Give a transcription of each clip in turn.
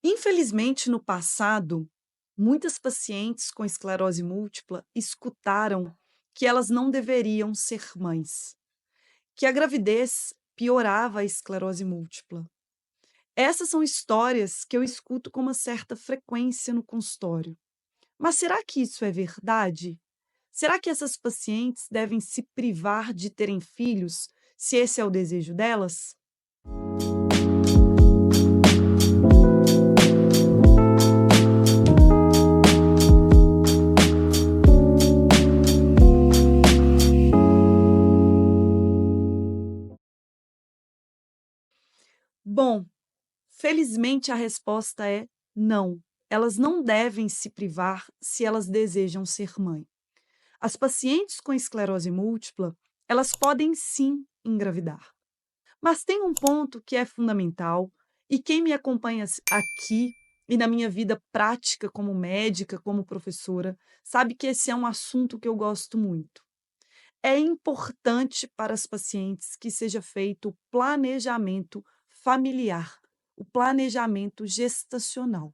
Infelizmente, no passado, muitas pacientes com esclerose múltipla escutaram que elas não deveriam ser mães, que a gravidez piorava a esclerose múltipla. Essas são histórias que eu escuto com uma certa frequência no consultório. Mas será que isso é verdade? Será que essas pacientes devem se privar de terem filhos se esse é o desejo delas? Bom, felizmente a resposta é não. Elas não devem se privar se elas desejam ser mãe. As pacientes com esclerose múltipla, elas podem sim engravidar. Mas tem um ponto que é fundamental e quem me acompanha aqui e na minha vida prática como médica, como professora, sabe que esse é um assunto que eu gosto muito. É importante para as pacientes que seja feito o planejamento familiar, o planejamento gestacional.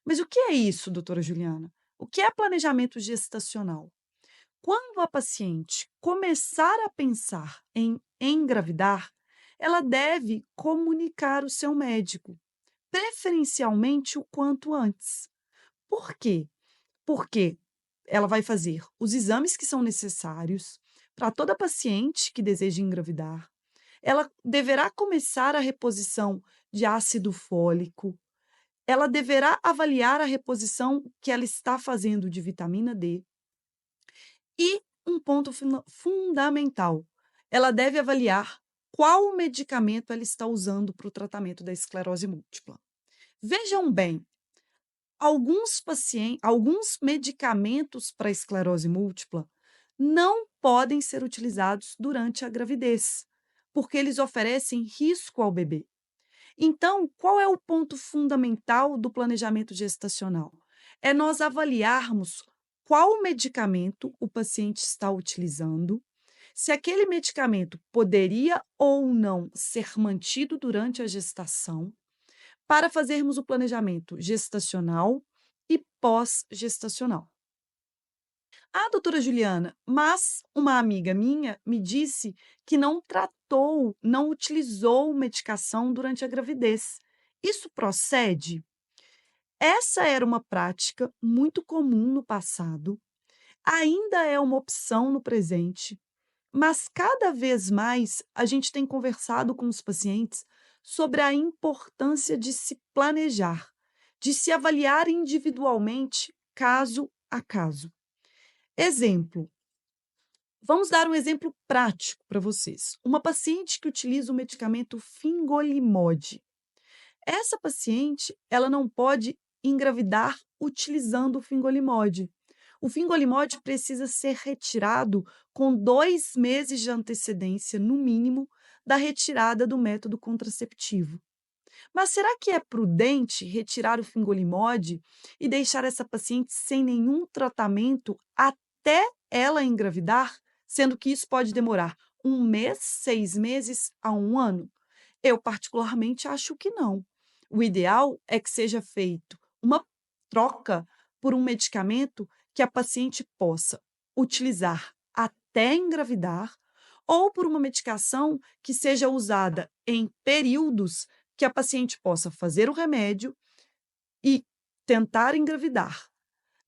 Mas o que é isso, doutora Juliana? O que é planejamento gestacional? Quando a paciente começar a pensar em engravidar, ela deve comunicar o seu médico, preferencialmente o quanto antes. Por quê? Porque ela vai fazer os exames que são necessários para toda paciente que deseja engravidar. Ela deverá começar a reposição de ácido fólico. Ela deverá avaliar a reposição que ela está fazendo de vitamina D. E um ponto fundamental, ela deve avaliar qual medicamento ela está usando para o tratamento da esclerose múltipla. Vejam bem, alguns medicamentos para esclerose múltipla não podem ser utilizados durante a gravidez, porque eles oferecem risco ao bebê. Então, qual é o ponto fundamental do planejamento gestacional? É nós avaliarmos qual medicamento o paciente está utilizando, se aquele medicamento poderia ou não ser mantido durante a gestação, para fazermos o planejamento gestacional e pós-gestacional. Ah, doutora Juliana, mas uma amiga minha me disse que não tratou, não utilizou medicação durante a gravidez. Isso procede? Essa era uma prática muito comum no passado, ainda é uma opção no presente, mas cada vez mais a gente tem conversado com os pacientes sobre a importância de se planejar, de se avaliar individualmente, caso a caso. Exemplo, vamos dar um exemplo prático para vocês. Uma paciente que utiliza o medicamento Fingolimod. Essa paciente, ela não pode engravidar utilizando o Fingolimod. O Fingolimod precisa ser retirado com 2 meses de antecedência, no mínimo, da retirada do método contraceptivo. Mas será que é prudente retirar o Fingolimod e deixar essa paciente sem nenhum tratamento até ela engravidar, sendo que isso pode demorar 1 mês, 6 meses a 1 ano? Eu particularmente acho que não. O ideal é que seja feito uma troca por um medicamento que a paciente possa utilizar até engravidar ou por uma medicação que seja usada em períodos que a paciente possa fazer o remédio e tentar engravidar.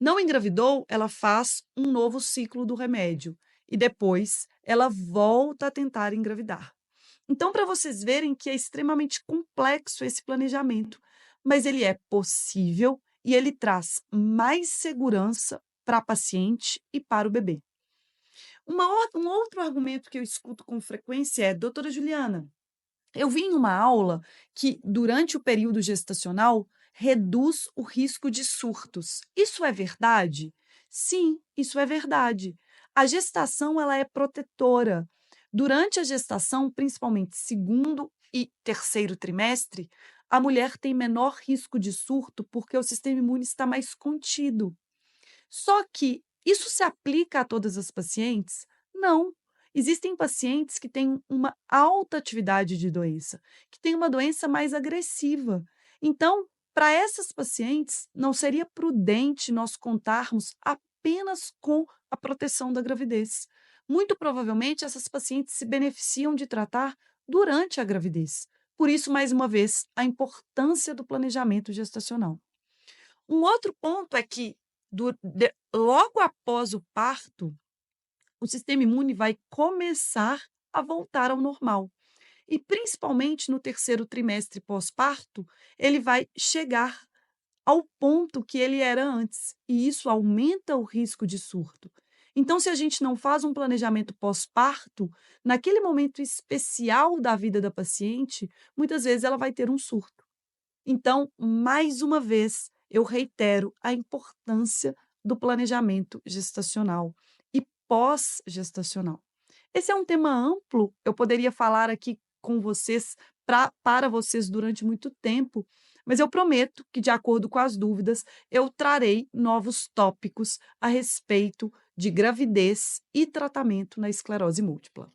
Não engravidou, ela faz um novo ciclo do remédio e depois ela volta a tentar engravidar. Então, para vocês verem que é extremamente complexo esse planejamento, mas ele é possível e ele traz mais segurança para a paciente e para o bebê. Um outro argumento que eu escuto com frequência é: doutora Juliana, eu vi em uma aula que, durante o período gestacional, reduz o risco de surtos. Isso é verdade? Sim, isso é verdade. A gestação ela é protetora. Durante a gestação, principalmente segundo e terceiro trimestre, a mulher tem menor risco de surto porque o sistema imune está mais contido. Só que isso se aplica a todas as pacientes? Não. Existem pacientes que têm uma alta atividade de doença, que têm uma doença mais agressiva. Então, Para essas pacientes, não seria prudente nós contarmos apenas com a proteção da gravidez. Muito provavelmente, essas pacientes se beneficiam de tratar durante a gravidez. Por isso, mais uma vez, a importância do planejamento gestacional. Um outro ponto é que, logo após o parto, o sistema imune vai começar a voltar ao normal. E principalmente no terceiro trimestre pós-parto, ele vai chegar ao ponto que ele era antes, e isso aumenta o risco de surto. Então, se a gente não faz um planejamento pós-parto, naquele momento especial da vida da paciente, muitas vezes ela vai ter um surto. Então, mais uma vez, eu reitero a importância do planejamento gestacional e pós-gestacional. Esse é um tema amplo, eu poderia falar aqui com vocês, para vocês durante muito tempo, mas eu prometo que, de acordo com as dúvidas, eu trarei novos tópicos a respeito de gravidez e tratamento na esclerose múltipla.